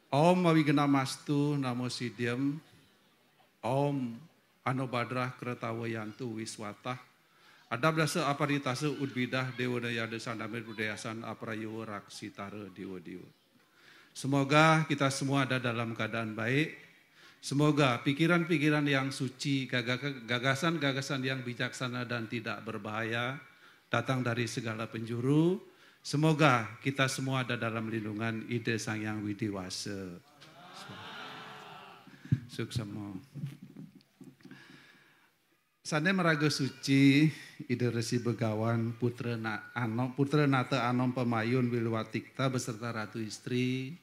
Om Mawigenamastu Namo Sidyam. Om Anobadrah Kretawayantu Wiswatah. Adabdasa aparitase udbidah dewadaya desandamir budayasan aprayo raksitara dewa-dewa. Semoga kita semua ada dalam keadaan baik. Semoga pikiran-pikiran yang suci, gagasan-gagasan yang bijaksana dan tidak berbahaya datang dari segala penjuru. Semoga kita semua ada dalam lindungan Ide Sang Yang Widiwasa. Suksemo. Sane meraga suci Ide Resi Begawan putra Nata Anom Pemayun Wilwatikta beserta ratu istri.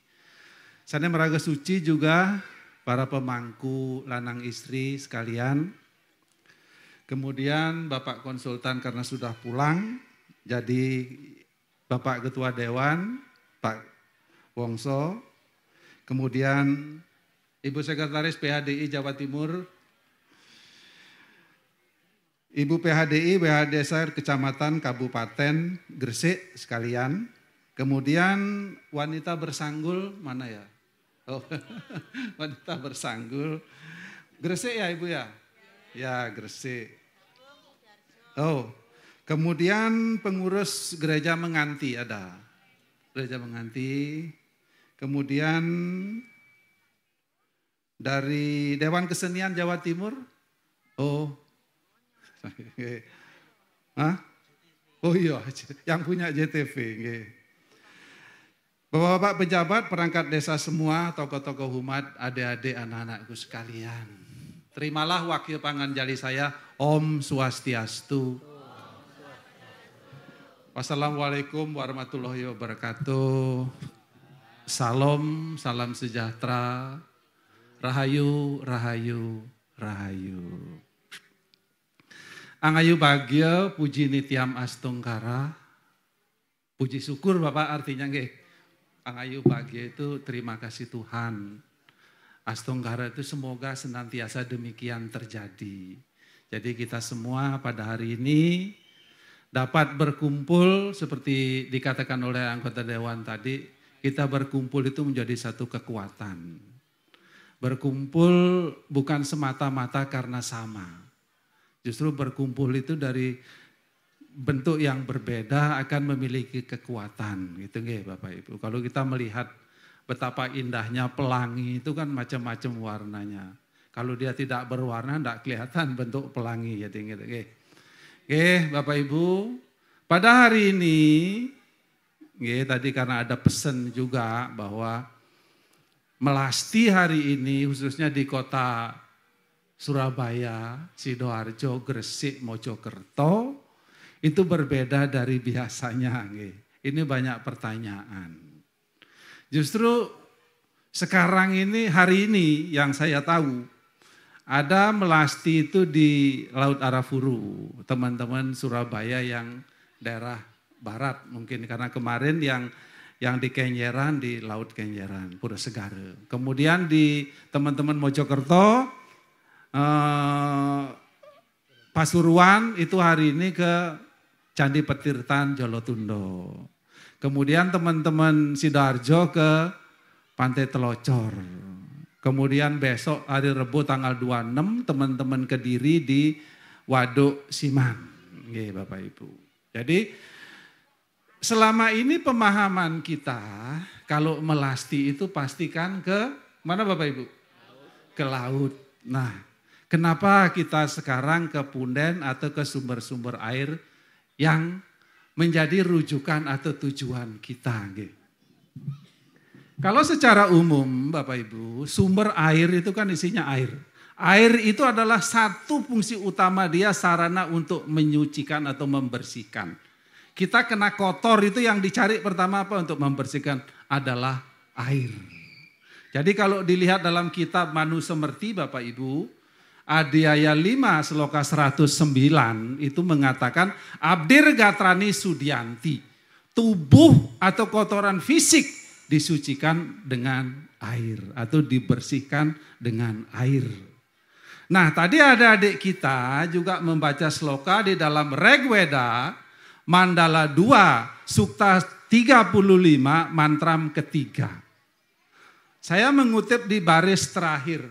Sane meraga suci juga para pemangku lanang istri sekalian. Kemudian Bapak Konsultan karena sudah pulang, jadi Bapak Ketua Dewan, Pak Wongso, kemudian Ibu Sekretaris PHDI Jawa Timur, Ibu PHDI WH Desa Kecamatan Kabupaten Gresik sekalian, kemudian wanita bersanggul mana ya? Oh, wanita bersanggul, Gresik ya Ibu ya? Ya Gresik. Oh. Kemudian pengurus gereja Menganti ada. Gereja Menganti. Kemudian dari Dewan Kesenian Jawa Timur. Oh. Hah? Oh iya, yang punya JTV. Bapak-bapak pejabat, perangkat desa semua, tokoh-tokoh umat, adik-adik, anak-anakku sekalian. Terimalah wakil panganjali saya, Om Swastiastu. Wassalamualaikum warahmatullahi wabarakatuh. Salam, salam sejahtera. Rahayu, rahayu, rahayu. Angayu bahagia, puji nitiam astungkara. Puji syukur Bapak artinya nggih. Angayu bahagia itu terima kasih Tuhan. Astungkara itu semoga senantiasa demikian terjadi. Jadi kita semua pada hari ini dapat berkumpul seperti dikatakan oleh anggota Dewan tadi, kita berkumpul itu menjadi satu kekuatan. Berkumpul bukan semata-mata karena sama. Justru berkumpul itu dari bentuk yang berbeda akan memiliki kekuatan. Gitu nggih Bapak Ibu. Kalau kita melihat betapa indahnya pelangi itu kan macam-macam warnanya. Kalau dia tidak berwarna tidak kelihatan bentuk pelangi gitu nggih. Oke, Bapak Ibu, pada hari ini, tadi karena ada pesan juga bahwa melasti hari ini khususnya di kota Surabaya, Sidoarjo, Gresik, Mojokerto, itu berbeda dari biasanya. Ini banyak pertanyaan. Justru sekarang ini, hari ini yang saya tahu, ada melasti itu di Laut Arafuru, teman-teman Surabaya yang daerah barat mungkin karena kemarin yang di Kenjeran di Laut Kenjeran, Pura Segara. Kemudian di teman-teman Mojokerto, Pasuruan itu hari ini ke Candi Petirtan Jolotundo. Kemudian teman-teman Sidoarjo ke Pantai Telocor. Kemudian besok hari Rebo tanggal 26 teman-teman Kediri di Waduk Siman. Oke, Bapak Ibu. Jadi selama ini pemahaman kita kalau melasti itu pastikan ke mana Bapak Ibu? Ke laut. Nah, kenapa kita sekarang ke punden atau ke sumber-sumber air yang menjadi rujukan atau tujuan kita? Kalau secara umum Bapak Ibu, sumber air itu kan isinya air. Air itu adalah satu fungsi utama dia sarana untuk menyucikan atau membersihkan. Kita kena kotor itu yang dicari pertama apa untuk membersihkan adalah air. Jadi kalau dilihat dalam kitab Manu Semerti Bapak Ibu, Adiaya 5 Sloka 109 itu mengatakan Abdir Gatrani Sudianti, tubuh atau kotoran fisik disucikan dengan air atau dibersihkan dengan air. Nah tadi adik-adik kita juga membaca sloka di dalam Rigveda Mandala 2 Sukta 35 mantram ketiga. Saya mengutip di baris terakhir.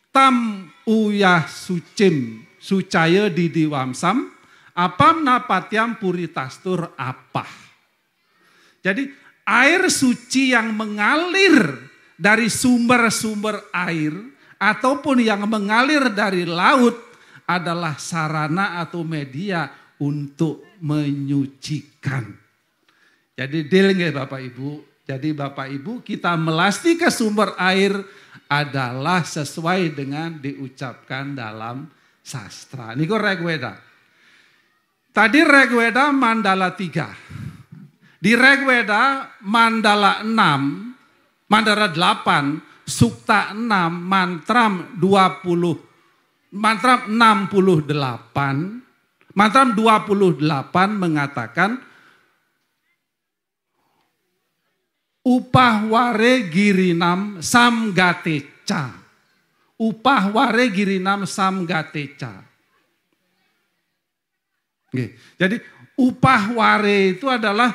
Tam uyah sucim sucaya di diwamsam apam napatyam puritastur apa. Jadi air suci yang mengalir dari sumber-sumber air ataupun yang mengalir dari laut adalah sarana atau media untuk menyucikan. Jadi deal nggih Bapak Ibu. Jadi Bapak Ibu kita melasti ke sumber air adalah sesuai dengan diucapkan dalam sastra. Niku Rigveda. Tadi Rigveda Mandala 3. Di Rigveda Mandala 6, Mandala 8, Sukta 6, Mantram 20, Mantram 68, Mantram 28 mengatakan upah ware girinam samgateca. Upah ware girinam samgateca. Jadi upah ware itu adalah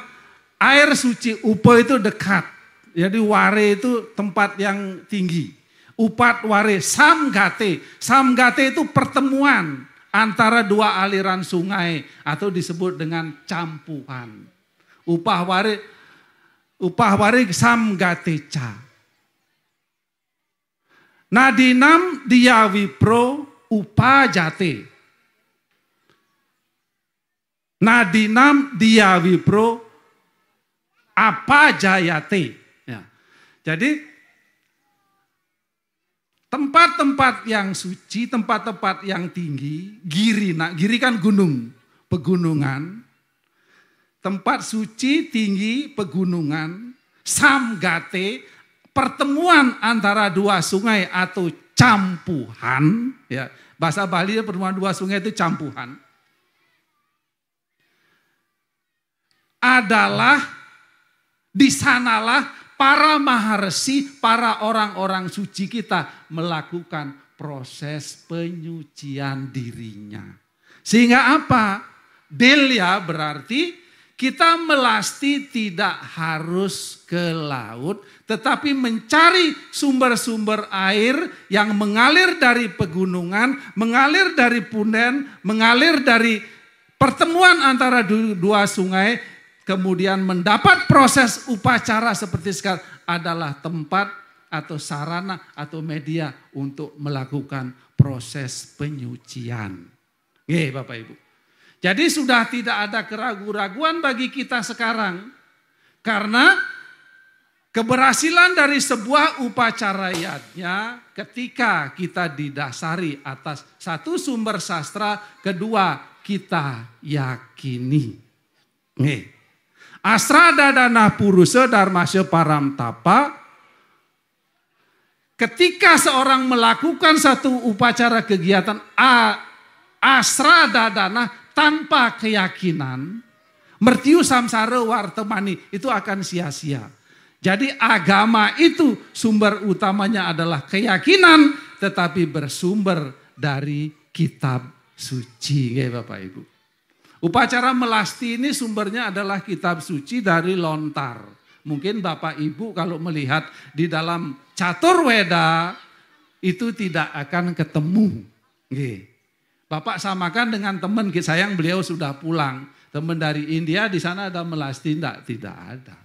air suci. Upah itu dekat. Jadi ware itu tempat yang tinggi. Upat ware samgate. Samgate itu pertemuan antara dua aliran sungai atau disebut dengan campuhan. Upah ware samgateca. Nadinam diyawipro upajate. Nadinam diyawipro apajayate. Ya. Jadi tempat-tempat yang suci, tempat-tempat yang tinggi, giri kan gunung, pegunungan. Tempat suci, tinggi, pegunungan, samgate, pertemuan antara dua sungai atau campuhan. Ya, bahasa Bali pertemuan dua sungai itu campuhan. Adalah di sanalah para maharsi, para orang-orang suci kita melakukan proses penyucian dirinya. Sehingga apa? Delia berarti kita melasti tidak harus ke laut, tetapi mencari sumber-sumber air yang mengalir dari pegunungan, mengalir dari punden, mengalir dari pertemuan antara dua sungai, kemudian mendapat proses upacara seperti sekarang adalah tempat atau sarana atau media untuk melakukan proses penyucian. Oke, Bapak Ibu. Jadi sudah tidak ada keraguan-raguan bagi kita sekarang. Karena keberhasilan dari sebuah upacara yadnya ketika kita didasari atas satu sumber sastra, kedua kita yakini. Asradadana purusa dharmasya paramtapa. Ketika seorang melakukan satu upacara kegiatan asradadana tanpa keyakinan, mertiu samsara wartemani, itu akan sia-sia. Jadi agama itu sumber utamanya adalah keyakinan, tetapi bersumber dari kitab suci. Ya Bapak Ibu. Upacara melasti ini sumbernya adalah kitab suci dari lontar. Mungkin Bapak Ibu kalau melihat di dalam catur Weda itu tidak akan ketemu. Bapak samakan dengan teman, sayang beliau sudah pulang. Teman dari India di sana ada melasti, tidak ada.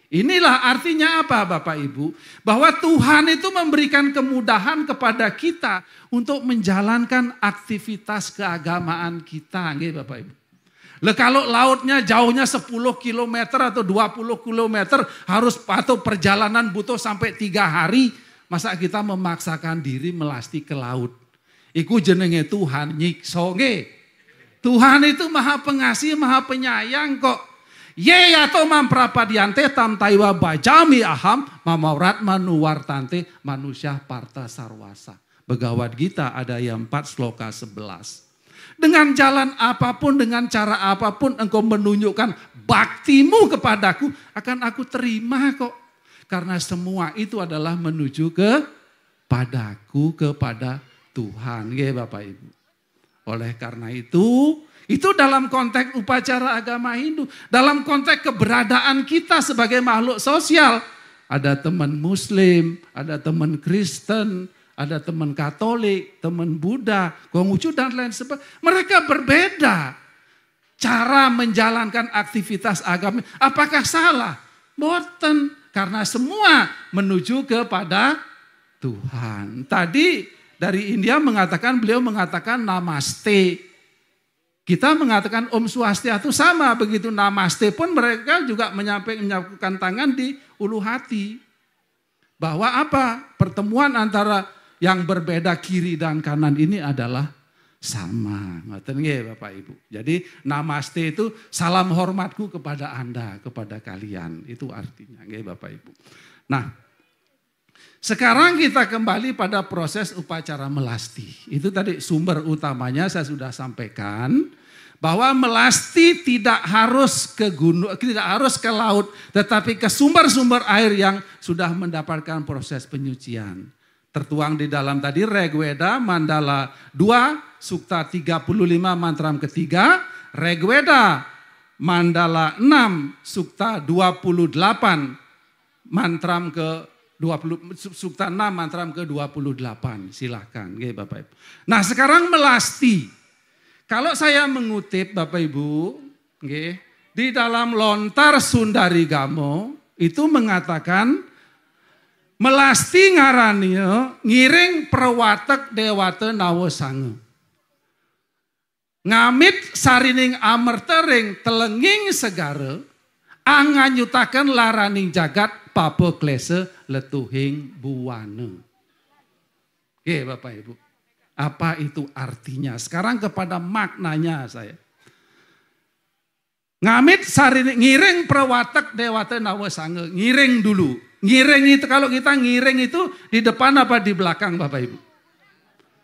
Inilah artinya apa Bapak Ibu? Bahwa Tuhan itu memberikan kemudahan kepada kita untuk menjalankan aktivitas keagamaan kita. Bapak Ibu. Kalau lautnya jauhnya 10 km atau 20 km harus atau perjalanan butuh sampai 3 hari. Masa kita memaksakan diri melasti ke laut? Iku jenenge Tuhan nyikso nggih. Tuhan itu maha pengasih, maha penyayang kok. Ye atau mamprapadiante tam taiwa bajami aham mamaurat manuwartante manusia parta sarwasa. Begawad Gita ada yang 4 sloka 11. Dengan jalan apapun, dengan cara apapun engkau menunjukkan baktimu kepadaku, akan aku terima kok. Karena semua itu adalah menuju kepadaku, kepada Tuhan. Ya Bapak Ibu. Oleh karena itu dalam konteks upacara agama Hindu. Dalam konteks keberadaan kita sebagai makhluk sosial. ada teman Muslim, ada teman Kristen, ada teman Katolik, teman Buddha, Konghucu dan lain sebagainya. Mereka berbeda cara menjalankan aktivitas agama. Apakah salah? Boten, karena semua menuju kepada Tuhan. Tadi dari India beliau mengatakan namaste. Kita mengatakan Om Swastiastu sama begitu, namaste pun mereka juga menyampaikan tangan di ulu hati. Bahwa apa? Pertemuan antara yang berbeda kiri dan kanan ini adalah sama. Ngoten nggih Bapak Ibu. Jadi namaste itu salam hormatku kepada Anda, kepada kalian. Itu artinya nggih Bapak Ibu. Nah, sekarang kita kembali pada proses upacara melasti. Itu tadi sumber utamanya saya sudah sampaikan. Bahwa melasti tidak harus ke gunung, tidak harus ke laut. Tetapi ke sumber-sumber air yang sudah mendapatkan proses penyucian. Tertuang di dalam tadi Rigveda Mandala 2, Sukta 35 mantram ketiga. Rigveda Mandala 6, Sukta 28 mantram ke 20, Sukta 6 mantram ke 28. Silahkan, nggih Bapak Ibu. Nah, sekarang melasti. Kalau saya mengutip Bapak Ibu, nggih, di dalam Lontar Sundari Gamo itu mengatakan melasti ngaranio ngiring perwatek dewata nawa sange. Ngamit sarining amertering telenging segara anganyutaken laraning jagat papa klese letuhing buwana. Oke Bapak Ibu. Apa itu artinya? Sekarang kepada maknanya saya. Ngamit sarining ngiring perwatek dewata nawa sange. Ngiring dulu. Ngiring itu kalau kita ngiring itu di depan apa di belakang Bapak Ibu?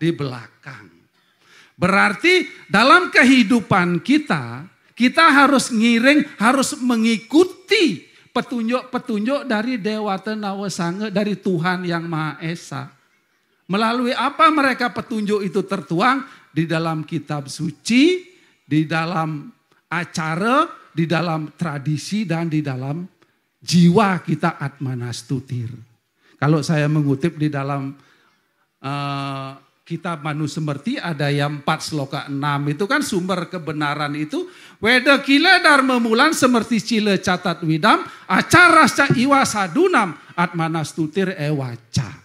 Di belakang. Berarti dalam kehidupan kita harus ngiring, harus mengikuti petunjuk-petunjuk dari Dewata Nawasanga, dari Tuhan yang Maha Esa. Melalui apa mereka petunjuk itu tertuang? Di dalam kitab suci, di dalam acara, di dalam tradisi, dan di dalam jiwa kita Atmanastutir. Kalau saya mengutip di dalam kitab Manusemerti ada yang 4 sloka 6 itu kan sumber kebenaran itu. Weda kila dharma mulan semerti cile catat widam acara iwa sadunam Atmanastutir ewaca.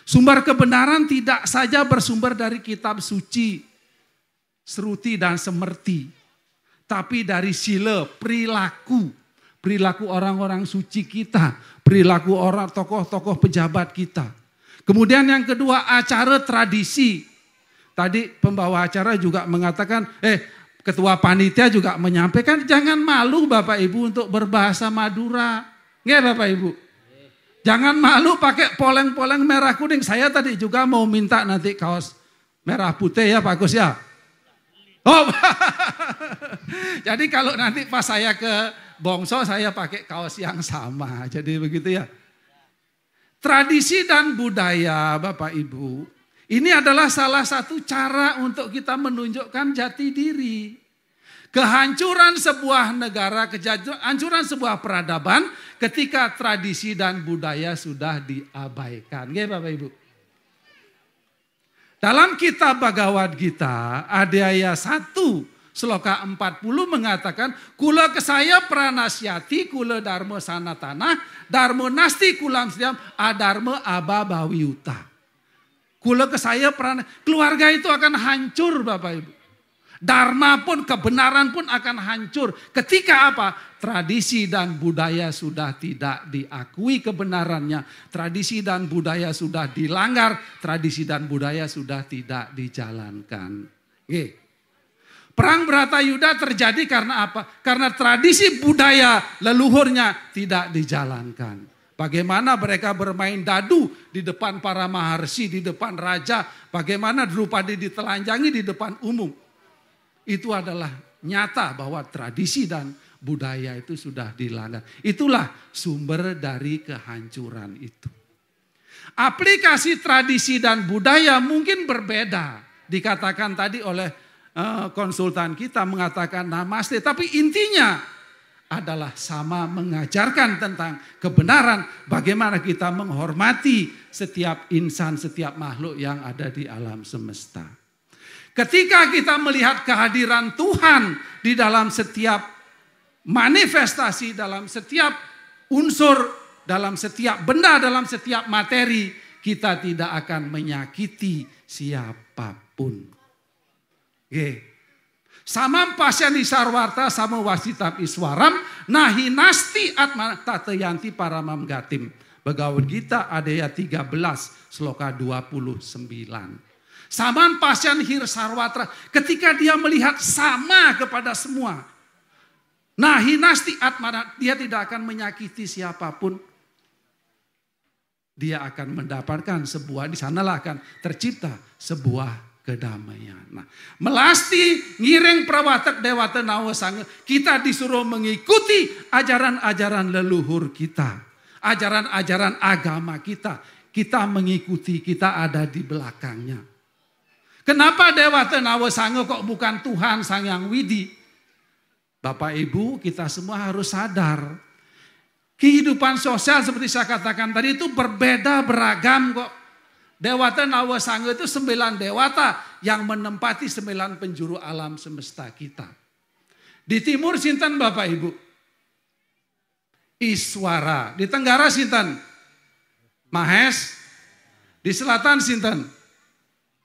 Sumber kebenaran tidak saja bersumber dari kitab suci, Sruti dan Semerti. Tapi dari sila, perilaku orang-orang suci kita, perilaku orang tokoh-tokoh pejabat kita. Kemudian yang kedua acara tradisi. Tadi pembawa acara juga mengatakan, ketua panitia juga menyampaikan jangan malu Bapak Ibu untuk berbahasa Madura. Nggak Bapak Ibu? Jangan malu pakai poleng-poleng merah kuning. Saya tadi juga mau minta nanti kaos merah putih ya Pak Gus ya. Oh, jadi kalau nanti pas saya ke Bongso saya pakai kaos yang sama. Jadi begitu ya. Tradisi dan budaya Bapak Ibu. Ini adalah salah satu cara untuk kita menunjukkan jati diri. Kehancuran sebuah negara, kehancuran sebuah peradaban ketika tradisi dan budaya sudah diabaikan. Nggih Bapak Ibu. Dalam kitab Bhagavad Gita, Adhyaya 1 Sloka 40 mengatakan, kula kesaya pranasyati kula dharma sanatana, dharma nasti kulam setiam adharma ababawiuta. Kula kesaya keluarga itu akan hancur Bapak Ibu. Dharma pun, kebenaran pun akan hancur. Ketika apa? Tradisi dan budaya sudah tidak diakui kebenarannya. Tradisi dan budaya sudah dilanggar. Tradisi dan budaya sudah tidak dijalankan. Perang Bratayuda terjadi karena apa? Karena tradisi budaya leluhurnya tidak dijalankan. Bagaimana mereka bermain dadu di depan para maharsi, di depan raja. Bagaimana Drupadi ditelanjangi di depan umum. Itu adalah nyata bahwa tradisi dan budaya itu sudah dilanggar. Itulah sumber dari kehancuran itu. Aplikasi tradisi dan budaya mungkin berbeda. Dikatakan tadi oleh konsultan kita mengatakan namaste. Tapi intinya adalah sama mengajarkan tentang kebenaran, bagaimana kita menghormati setiap insan, setiap makhluk yang ada di alam semesta. Ketika kita melihat kehadiran Tuhan di dalam setiap manifestasi, dalam setiap unsur, dalam setiap benda, dalam setiap materi, kita tidak akan menyakiti siapapun. Samam pasyan isarwarta sama wasitab iswaram nahi nasti atma tatayanti paramam gatim. Bhagavad Gita ayat 13 sloka 29. Saman pasyan hir sarwatra, ketika dia melihat sama kepada semua. Nahi nasti atma, dia tidak akan menyakiti siapapun. Dia akan mendapatkan sebuah, di sanalah akan tercipta sebuah kedamaian. Nah, melasti ngiring prawatak dewata nawasanga, kita disuruh mengikuti ajaran-ajaran leluhur kita, ajaran-ajaran agama kita. Kita mengikuti, kita ada di belakangnya. Kenapa dewata nawasanga kok bukan Tuhan Sang Hyang Widi? Bapak Ibu, kita semua harus sadar, kehidupan sosial seperti saya katakan tadi itu berbeda, beragam kok. Dewata Nawasanga itu 9 dewata yang menempati 9 penjuru alam semesta kita. Di timur sinten Bapak Ibu? Iswara. Di tenggara sinten? Mahes. Di selatan sinten?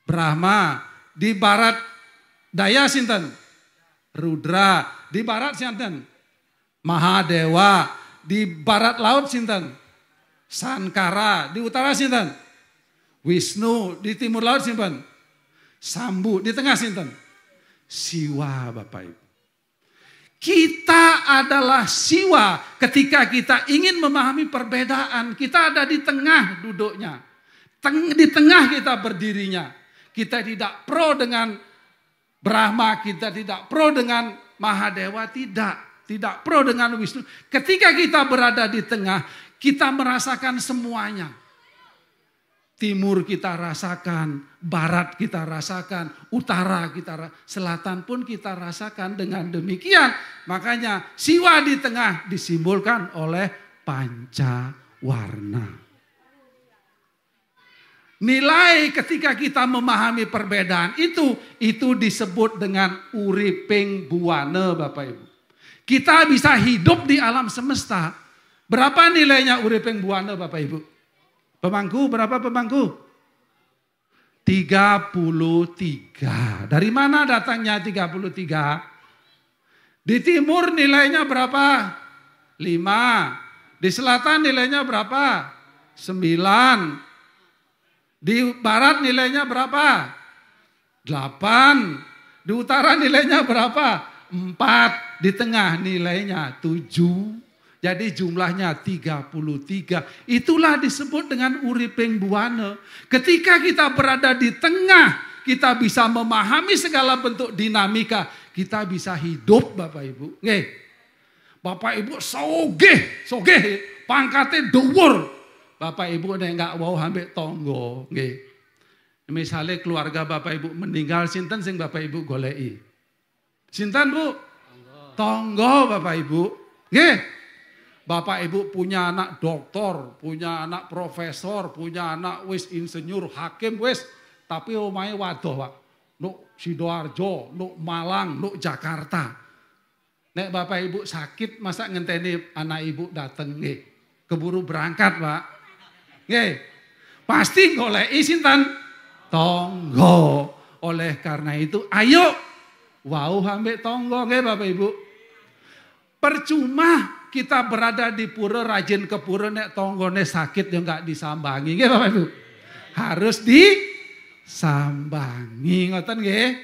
Brahma. Di barat daya sinten? Rudra. Di barat sinten? Mahadewa. Di barat laut sinten? Sankara. Di utara sinten? Wisnu. Di timur laut sinten? Sambu. Di tengah sinten? Siwa Bapak Ibu. Kita adalah siwa ketika kita ingin memahami perbedaan. Kita ada di tengah duduknya. Di tengah kita berdirinya. Kita tidak pro dengan Brahma. Kita tidak pro dengan Mahadewa. Tidak pro dengan Wisnu. Ketika kita berada di tengah, kita merasakan semuanya. Timur kita rasakan, barat kita rasakan, utara kita selatan pun kita rasakan. Dengan demikian, makanya siwa di tengah disimbolkan oleh pancawarna. Nilai ketika kita memahami perbedaan itu disebut dengan uriping buana Bapak Ibu. Kita bisa hidup di alam semesta. Berapa nilainya uriping buana Bapak Ibu? Pemangku, berapa pemangku? 33. Dari mana datangnya 33? Di timur nilainya berapa? 5. Di selatan nilainya berapa? 9. Di barat nilainya berapa? 8. Di utara nilainya berapa? 4. Di tengah nilainya 7. Jadi jumlahnya 33. Itulah disebut dengan uriping buana. Ketika kita berada di tengah, kita bisa memahami segala bentuk dinamika. Kita bisa hidup Bapak Ibu. Nggih. Bapak Ibu sogeh, pangkatnya dhuwur. Bapak Ibu nek enggak wau ambek tangga, nggih. Misalnya keluarga Bapak Ibu meninggal, sinten sing Bapak Ibu goleki? Sinten Bu? Tangga Bapak Ibu. Nggih. Bapak Ibu punya anak doktor, punya anak profesor, punya anak wis insinyur, hakim wis, tapi omahe wadoh, Pak. Nuk Sidoarjo, nuk Malang, nuk Jakarta. Nek Bapak Ibu sakit, masa ngenteni anak Ibu dateng nggih. Keburu berangkat, Pak. Nggih. Pasti goleki sinten? Tangga. Oleh karena itu, ayo wau ambek tangga nggih Bapak Ibu. Percuma kita berada di pura, rajin ke pura, nek tonggone sakit yang enggak disambangi, nggih Bapak Ibu. Harus disambangi, ngoten nggih.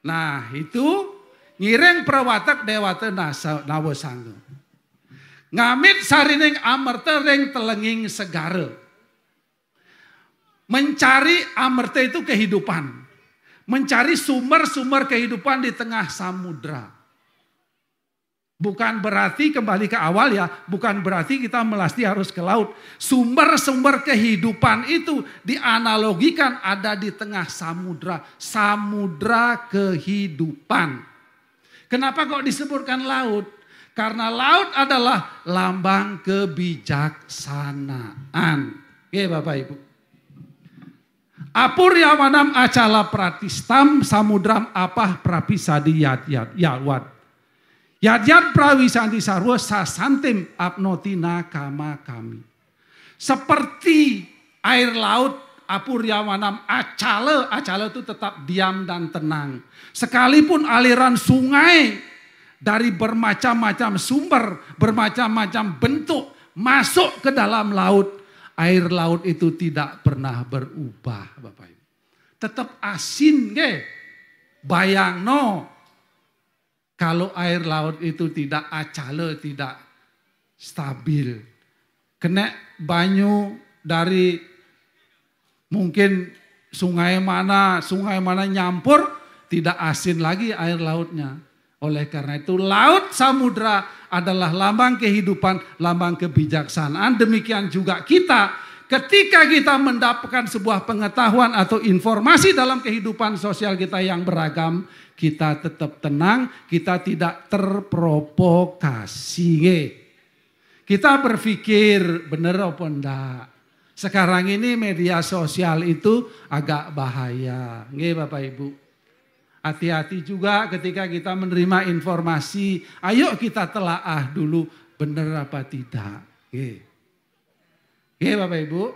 Nah, itu ngiring prawatak dewata nawasanga. Ngamit sarining amerta ring telenging segara. Mencari amerta itu kehidupan. Mencari sumber-sumber kehidupan di tengah samudra. Bukan berarti kembali ke awal ya, bukan berarti kita melasti harus ke laut. Sumber-sumber kehidupan itu dianalogikan ada di tengah samudra. Samudra kehidupan. Kenapa kok disebutkan laut? Karena laut adalah lambang kebijaksanaan. Oke Bapak Ibu. Apuryawanam acala pratistam samudram apah prapisadi yadwat. Yad prawisanti sarwa sasantim apnotina kama kami. Seperti air laut apuryawanam acala itu tetap diam dan tenang. Sekalipun aliran sungai dari bermacam-macam sumber, bermacam-macam bentuk masuk ke dalam laut, air laut itu tidak pernah berubah, Bapak Ibu. Tetap asin, bayang no. Kalau air laut itu tidak acale, tidak stabil. Kena banyu dari mungkin sungai mana nyampur, tidak asin lagi air lautnya. Oleh karena itu laut samudra adalah lambang kehidupan, lambang kebijaksanaan. Demikian juga kita, ketika kita mendapatkan sebuah pengetahuan atau informasi dalam kehidupan sosial kita yang beragam, kita tetap tenang, kita tidak terprovokasi. Kita berpikir benar apa enggak. Sekarang ini media sosial itu agak bahaya. Bapak Ibu. Hati-hati juga ketika kita menerima informasi. Ayo kita telaah dulu benar apa tidak. Bapak Ibu.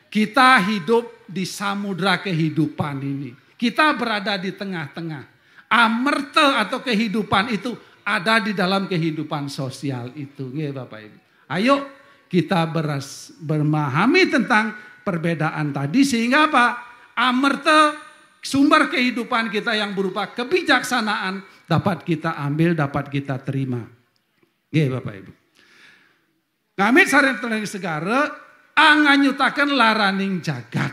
Kita hidup di samudra kehidupan ini. Kita berada di tengah-tengah. Amerta atau kehidupan itu ada di dalam kehidupan sosial itu. Bapak Ibu. Ayo kita memahami tentang perbedaan tadi sehingga apa? Amerta sumber kehidupan kita yang berupa kebijaksanaan dapat kita ambil, dapat kita terima. Bapak Ibu. Kami sareng tenaga segara anganyutakan laraning jagat.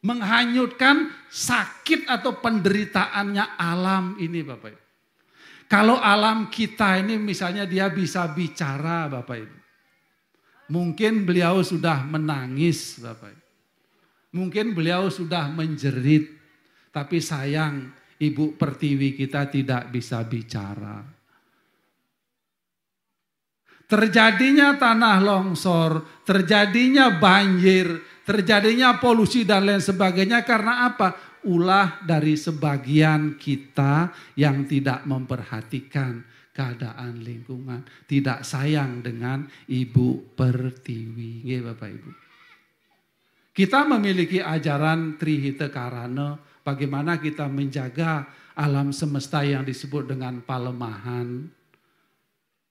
Menghanyutkan sakit atau penderitaannya alam ini Bapak Ibu. Kalau alam kita ini misalnya dia bisa bicara Bapak Ibu. Mungkin beliau sudah menangis Bapak Ibu. Mungkin beliau sudah menjerit. Tapi sayang Ibu Pertiwi kita tidak bisa bicara. Terjadinya tanah longsor, terjadinya banjir, terjadinya polusi dan lain sebagainya karena apa? Ulah dari sebagian kita yang tidak memperhatikan keadaan lingkungan. Tidak sayang dengan Ibu Pertiwi. Bapak Ibu. Kita memiliki ajaran Trihita Karana. Bagaimana kita menjaga alam semesta yang disebut dengan palemahan.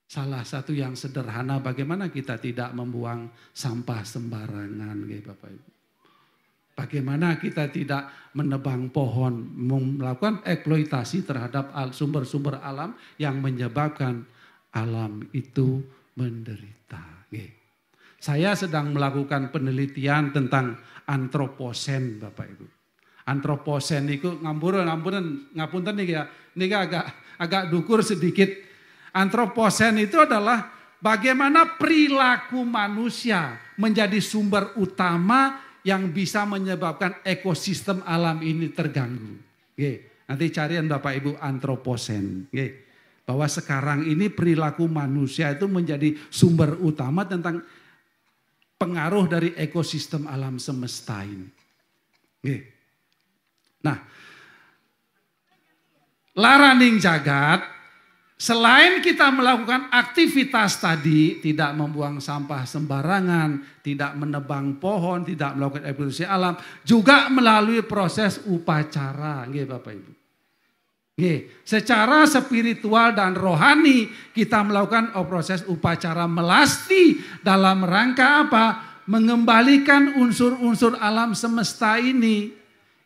Salah satu yang sederhana bagaimana kita tidak membuang sampah sembarangan. Bapak Ibu. Bagaimana kita tidak menebang pohon, melakukan eksploitasi terhadap sumber-sumber alam yang menyebabkan alam itu menderita. Saya sedang melakukan penelitian tentang antroposen Bapak Ibu. Antroposen itu ngapunten nih ya. Ini agak dukur sedikit. Antroposen itu adalah bagaimana perilaku manusia menjadi sumber utama yang bisa menyebabkan ekosistem alam ini terganggu. Nanti carian Bapak Ibu antroposen. Bahwa sekarang ini perilaku manusia itu menjadi sumber utama tentang pengaruh dari ekosistem alam semesta ini. Nah, laraning jagat, selain kita melakukan aktivitas tadi, tidak membuang sampah sembarangan, tidak menebang pohon, tidak melakukan eksploitasi alam, juga melalui proses upacara, Bapak Ibu. Secara spiritual dan rohani kita melakukan proses upacara melasti dalam rangka apa? Mengembalikan unsur-unsur alam semesta ini.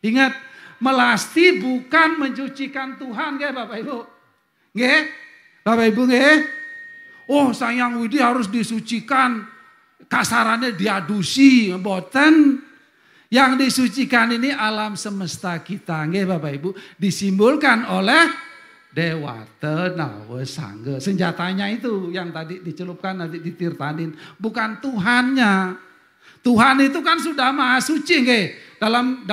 Ingat, melasti bukan mencucikan Tuhan, Bapak Ibu. Bapak Ibu, oh sayang Widi harus disucikan. Kasarannya diadusi, mboten. Yang disucikan ini alam semesta kita, Bapak Ibu. Disimbolkan oleh Dewata Nawa Sangga. Senjatanya itu yang tadi dicelupkan, nanti ditirtanin. Bukan Tuhannya. Tuhan itu kan sudah maha suci, Dalam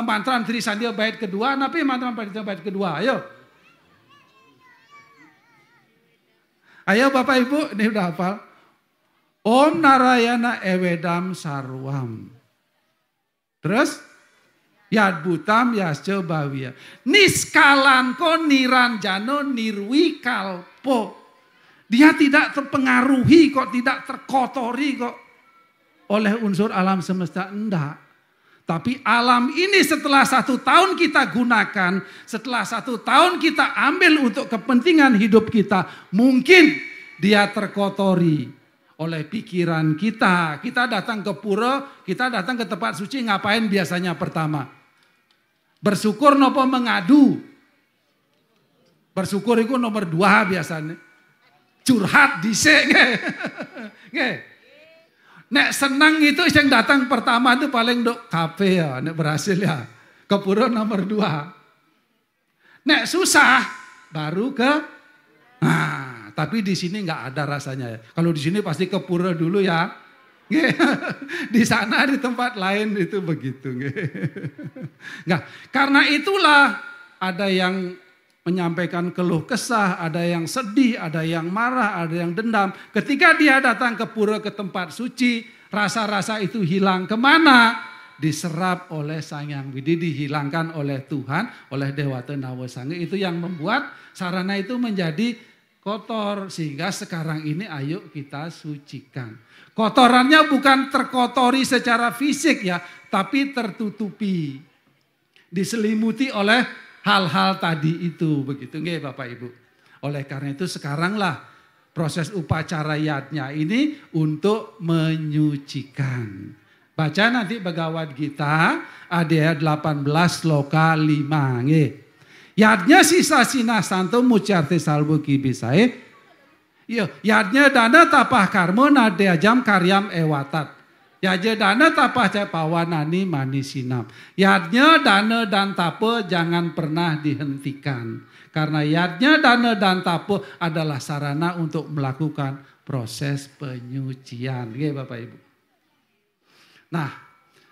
mantra Trisandia bait kedua, tapi mantra bait kedua, ayo. Ayo Bapak Ibu, ini udah hafal. Om Narayana Ewedam Sarwam. Terus? Yad Butam Yasca Bhavya. Niskalanko Niranjano Nirwikalpo. Dia tidak terpengaruhi kok, tidak terkotori kok oleh unsur alam semesta. Enggak. Tapi alam ini setelah 1 tahun kita gunakan, setelah 1 tahun kita ambil untuk kepentingan hidup kita, mungkin dia terkotori oleh pikiran kita. Kita datang ke pura, kita datang ke tempat suci, ngapain biasanya pertama? Bersyukur nopo mengadu. Bersyukur itu nomor 2 biasanya. Curhat dhisik nggih. Nek senang itu yang datang pertama itu paling dok kafe ya, nek berhasil ya. Ke pura nomor 2. Nek susah baru ke tapi di sini nggak ada rasanya ya. Kalau di sini pasti ke pura dulu ya. Di sana di tempat lain itu begitu. Nggak, karena itulah ada yang menyampaikan keluh kesah, ada yang sedih, ada yang marah, ada yang dendam. Ketika dia datang ke pura, ke tempat suci, rasa-rasa itu hilang kemana? Diserap oleh Sang Hyang Widi, dihilangkan oleh Tuhan, oleh Dewata Nawasangga. Itu yang membuat sarana itu menjadi kotor. Sehingga sekarang ini ayo kita sucikan. Kotorannya bukan terkotori secara fisik ya, tapi tertutupi. Diselimuti oleh hal-hal tadi itu, begitu nggih Bapak Ibu. Oleh karena itu sekaranglah proses upacara yadnya ini untuk menyucikan. Baca nanti Bhagavad Gita ayat 18 sloka 5 nggih. Yadnya sisa sina santo mucarte salvo kibisae. Iya, yadnya dana tapah karmo nadea jam karyam ewatat. Yadnya dana tapah capawanani manisinam. Yadnya dana dan tape jangan pernah dihentikan. Karena yadnya dana dan tape adalah sarana untuk melakukan proses penyucian. Oke Bapak Ibu. Nah,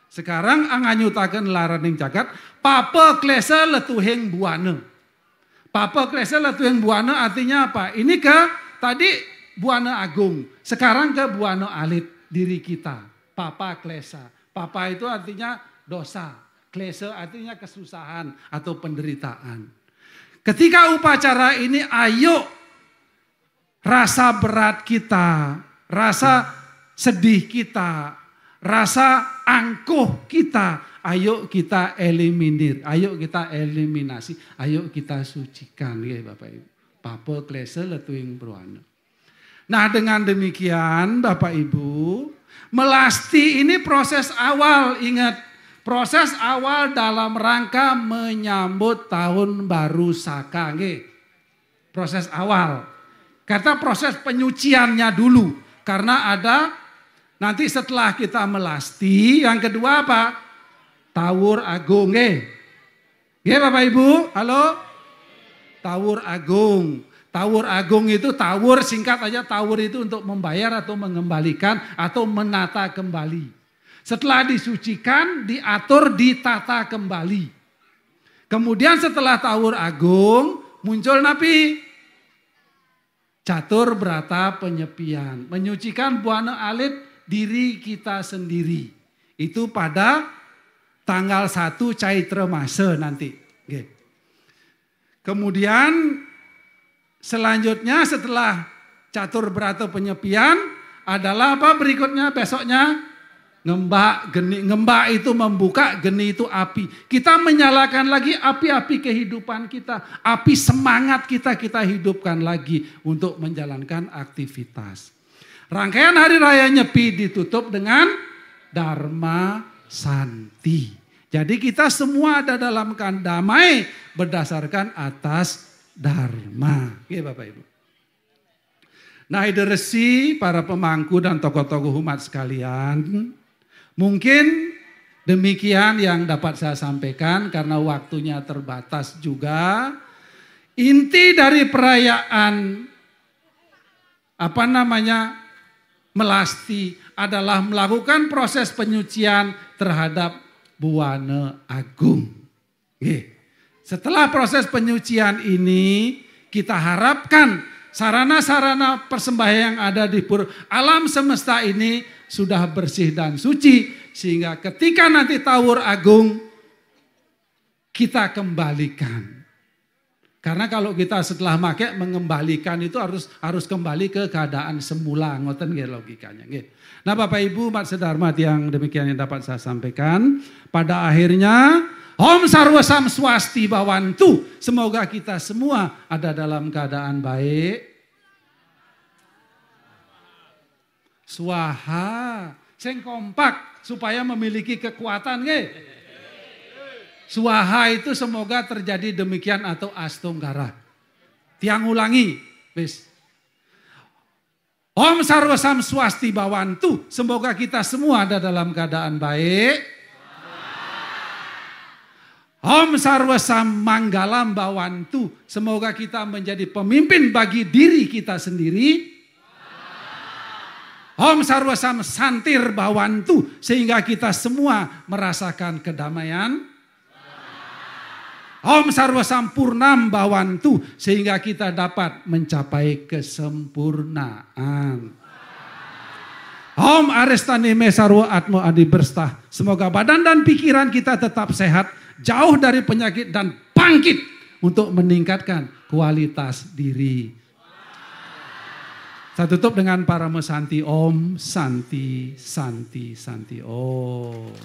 sekarang anganyutaken laraning cagat. Papa klesa letuheng buana. Papa klesa letuheng buana artinya apa? Ini ke tadi buana agung. Sekarang ke buana alit diri kita. Papa klesa. Papa itu artinya dosa. Klesa artinya kesusahan atau penderitaan. Ketika upacara ini ayo rasa berat kita, rasa sedih kita, rasa angkuh kita, ayo kita eliminir, ayo kita eliminasi, ayo kita sucikan ya Bapak Ibu. Papa klesa letuing berwana. Nah dengan demikian Bapak Ibu, melasti ini proses awal, ingat proses awal dalam rangka menyambut tahun baru Saka. Proses awal. Kata proses penyuciannya dulu. Karena ada nanti setelah kita melasti, yang kedua apa? Tawur agung. Bapak Ibu, halo? Tawur agung. Tawur agung itu tawur, singkat aja tawur itu untuk membayar atau mengembalikan atau menata kembali. Setelah disucikan, diatur, ditata kembali. Kemudian setelah tawur agung, muncul napi. Catur berata penyepian. Menyucikan buana alit diri kita sendiri. Itu pada tanggal 1 Caitra Masa nanti. Kemudian selanjutnya setelah catur berata penyepian adalah apa berikutnya besoknya? Ngembak, geni. Ngembak itu membuka, geni itu api. Kita menyalakan lagi api-api kehidupan kita. Api semangat kita hidupkan lagi untuk menjalankan aktivitas. Rangkaian Hari Raya Nyepi ditutup dengan Dharma Santi. Jadi kita semua ada dalam keadaan damai berdasarkan atas Dharma. Oke Bapak Ibu. Nah ide resi, para pemangku dan tokoh-tokoh umat sekalian. Mungkin demikian yang dapat saya sampaikan karena waktunya terbatas juga. Inti dari perayaan melasti adalah melakukan proses penyucian terhadap Buana Agung. Setelah proses penyucian ini kita harapkan Sarana-sarana persembahyaan yang ada di alam semesta ini sudah bersih dan suci. Sehingga ketika nanti tawur agung, kita kembalikan. Karena kalau kita setelah pakai mengembalikan itu harus kembali ke keadaan semula. Ngoten nggih logikanya nggih. Nah Bapak Ibu umat sedharmat yang demikian yang dapat saya sampaikan. Pada akhirnya Om Sarwa Sam Swasti Bawantu. Semoga kita semua ada dalam keadaan baik. Swaha. Sing kompak supaya memiliki kekuatan nggih. Swaha itu semoga terjadi demikian atau Astonggara. Tiang ulangi. Wis. Om Sarwa Sam Swasti Bawantu. Semoga kita semua ada dalam keadaan baik. Om Sarwa Sam Manggalam Bawantu. Semoga kita menjadi pemimpin bagi diri kita sendiri. Om Sarwa Sam Santir Bawantu. Sehingga kita semua merasakan kedamaian. Om Sarwa Sam Purnam Bawantu. Sehingga kita dapat mencapai kesempurnaan. Om Arestanime Sarwa Atmo Adi Berstah. Semoga badan dan pikiran kita tetap sehat. Jauh dari penyakit dan bangkit untuk meningkatkan kualitas diri. Saya tutup dengan para mesanti Om Santi Santi Santi Om.